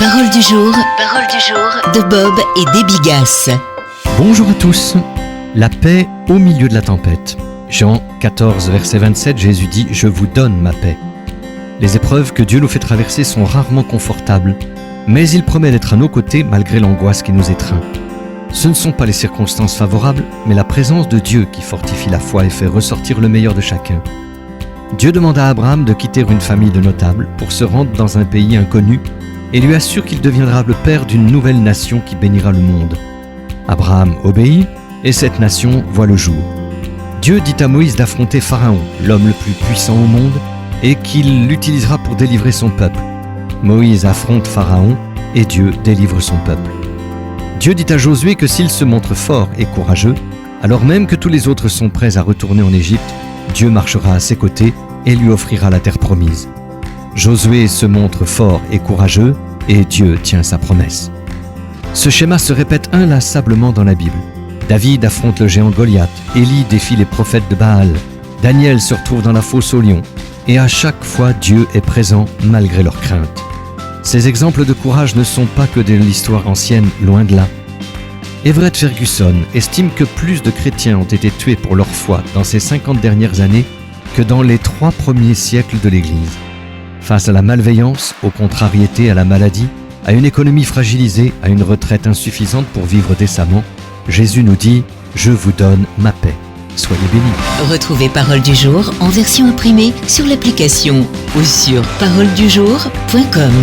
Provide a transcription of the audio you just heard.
Parole du jour de Bob et Déby Gasse. Bonjour à tous. La paix au milieu de la tempête. Jean 14, verset 27, Jésus dit « Je vous donne ma paix ». Les épreuves que Dieu nous fait traverser sont rarement confortables, mais il promet d'être à nos côtés malgré l'angoisse qui nous étreint. Ce ne sont pas les circonstances favorables, mais la présence de Dieu qui fortifie la foi et fait ressortir le meilleur de chacun. Dieu demande à Abraham de quitter une famille de notables pour se rendre dans un pays inconnu et lui assure qu'il deviendra le père d'une nouvelle nation qui bénira le monde. Abraham obéit et cette nation voit le jour. Dieu dit à Moïse d'affronter Pharaon, l'homme le plus puissant au monde, et qu'il l'utilisera pour délivrer son peuple. Moïse affronte Pharaon et Dieu délivre son peuple. Dieu dit à Josué que s'il se montre fort et courageux, alors même que tous les autres sont prêts à retourner en Égypte, Dieu marchera à ses côtés et lui offrira la terre promise. Josué se montre fort et courageux et Dieu tient sa promesse. Ce schéma se répète inlassablement dans la Bible. David affronte le géant Goliath, Élie défie les prophètes de Baal, Daniel se retrouve dans la fosse aux lions, et à chaque fois Dieu est présent malgré leurs craintes. Ces exemples de courage ne sont pas que de l'histoire ancienne, loin de là. Everett Ferguson estime que plus de chrétiens ont été tués pour leur foi dans ces 50 dernières années que dans les 3 premiers siècles de l'Église. Face à la malveillance, aux contrariétés, à la maladie, à une économie fragilisée, à une retraite insuffisante pour vivre décemment, Jésus nous dit « Je vous donne ma paix ». Soyez bénis. Retrouvez Parole du jour en version imprimée sur l'application ou sur paroledujour.com.